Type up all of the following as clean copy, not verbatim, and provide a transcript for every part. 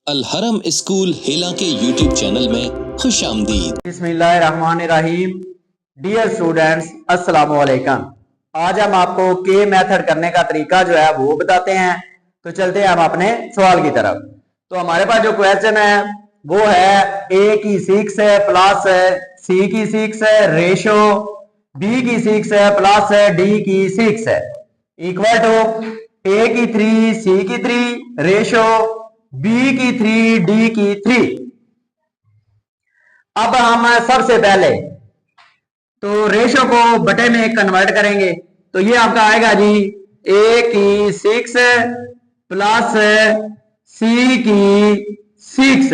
अल हरम स्कूल हिला के यूट्यूब चैनल में खुश आमदीद। बिस्मिल्लाहिर्रहमानिर्रहीम। डियर स्टूडेंट्स, अस्सलाम वालेकुम। आज हम आपको के मेथड करने का तरीका जो है वो बताते हैं। तो चलते हैं हम अपने सवाल की तरफ। तो हमारे पास जो क्वेश्चन है वो है ए की 6 है प्लस सी की 6 है रेशो बी की 6 है प्लस डी की 6 है इक्वल टू ए की 3 सी की 3 रेशो बी की 3 डी की 3। अब हम सबसे पहले तो रेशो को बटे में कन्वर्ट करेंगे। तो ये आपका आएगा जी ए की 6 प्लस सी की 6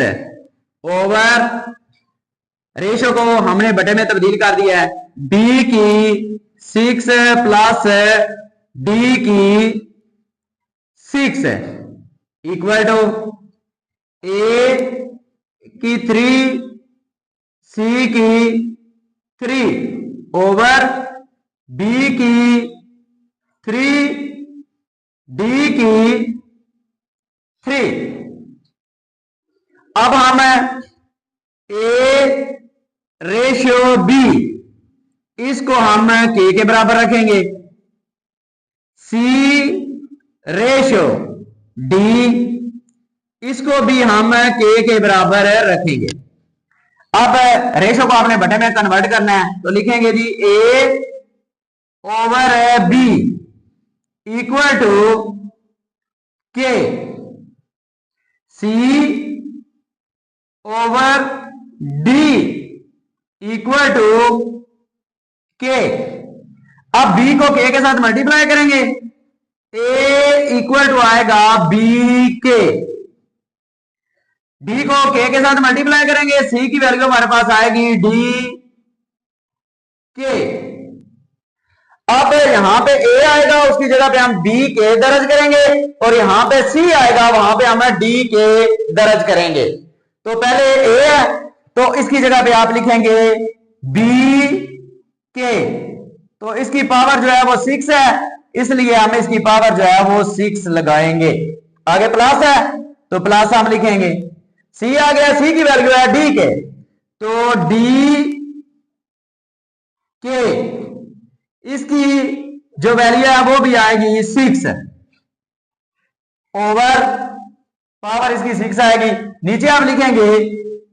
ओवर रेशो को हमने बटे में तब्दील कर दिया है बी की 6 प्लस डी की 6 इक्वल टू ए की 3 सी की 3 ओवर बी की 3 डी की 3। अब हम ए रेशियो बी इसको हम के बराबर रखेंगे, सी रेशियो डी इसको भी हम के बराबर रखेंगे। अब रेशो को आपने बटे में कन्वर्ट करना है तो लिखेंगे जी ए ओवर बी इक्वल टू के सी ओवर डी इक्वल टू के। अब बी को के साथ मल्टीप्लाई करेंगे, ए इक्वल टू आएगा बी के, डी को के साथ मल्टीप्लाई करेंगे, सी की वैल्यू हमारे पास आएगी डी के। अब यहां पे ए आएगा उसकी जगह पे हम बी के दर्ज करेंगे और यहां पे सी आएगा वहां पे हम डी के दर्ज करेंगे। तो पहले ए है तो इसकी जगह पे आप लिखेंगे बी के, तो इसकी पावर जो है वो 6 है इसलिए हम इसकी पावर जो है वो 6 लगाएंगे। आगे प्लस है तो प्लस हम लिखेंगे, सी आ गया, सी की वैल्यू है डी के, तो डी के इसकी जो वैल्यू है वो भी आएगी 6 ओवर पावर इसकी 6 आएगी। नीचे आप लिखेंगे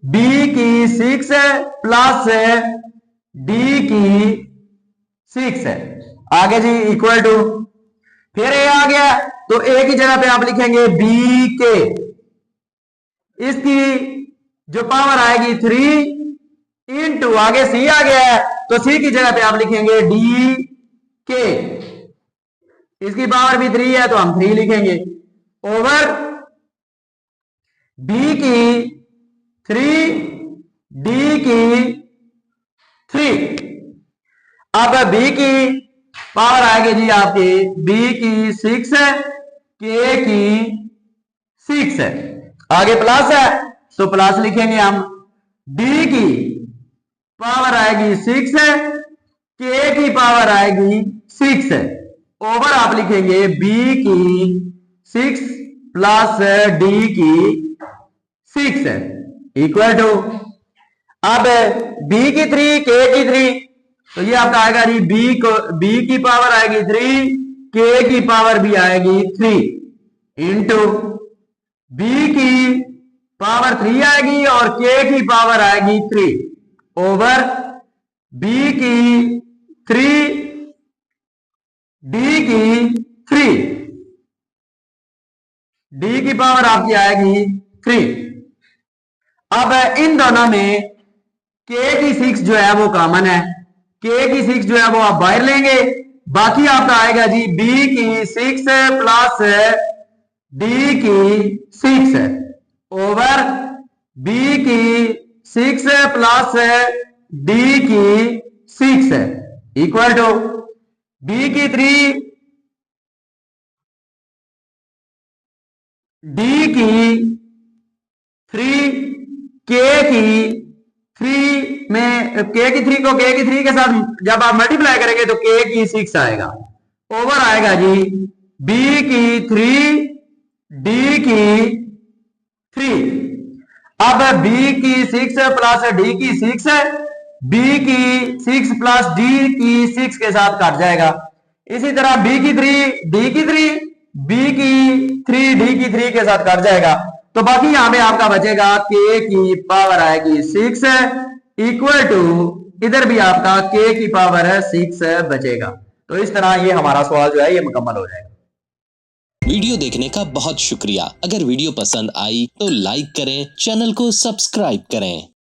बी की 6 प्लस डी की 6 आगे जी इक्वल टू फिर ए आ गया तो ए की जगह पे आप लिखेंगे बी के, इसकी जो पावर आएगी 3 इंटू आगे सी आ गया है तो सी की जगह पे आप लिखेंगे डी के, इसकी पावर भी 3 है तो हम 3 लिखेंगे ओवर बी की 3 डी की 3। अब बी की पावर आएगी जी आपकी बी की 6 के की 6 आगे प्लस है तो प्लस लिखेंगे हम, डी की पावर आएगी 6 के की पावर आएगी 6 ओवर आप लिखेंगे बी की 6 प्लस डी की 6 इक्वल टू अब बी की 3 के की 3 तो ये आपका आएगा जी बी की पावर आएगी 3 के की पावर भी आएगी 3 इंटू बी की पावर 3 आएगी और के की पावर आएगी 3 ओवर बी की 3 डी की 3, डी की पावर आपकी आएगी 3। अब इन दोनों में के की 6 जो है वो कॉमन है, के की 6 जो है वो आप बाहर लेंगे, बाकी आपका आएगा जी बी की 6 प्लस डी की 6 ओवर बी की 6 प्लस डी की 6 इक्वल टू बी की 3 डी की 3 के की 3 में के की 3 को के की 3 के साथ जब आप मल्टीप्लाई करेंगे तो के की 6 आएगा ओवर आएगा जी बी की 3 डी की 3। अब b की 6 प्लस d की 6 है, b की 6 प्लस d की 6 के साथ कट जाएगा। इसी तरह b की 3 d की 3, b की 3 d की 3 के साथ कट जाएगा। तो बाकी यहां पे आपका बचेगा k की पावर आएगी 6 इक्वल टू, इधर भी आपका k की पावर 6 बचेगा। तो इस तरह ये हमारा सवाल जो है ये मुकम्मल हो जाएगा। वीडियो देखने का बहुत शुक्रिया। अगर वीडियो पसंद आई तो लाइक करें, चैनल को सब्सक्राइब करें।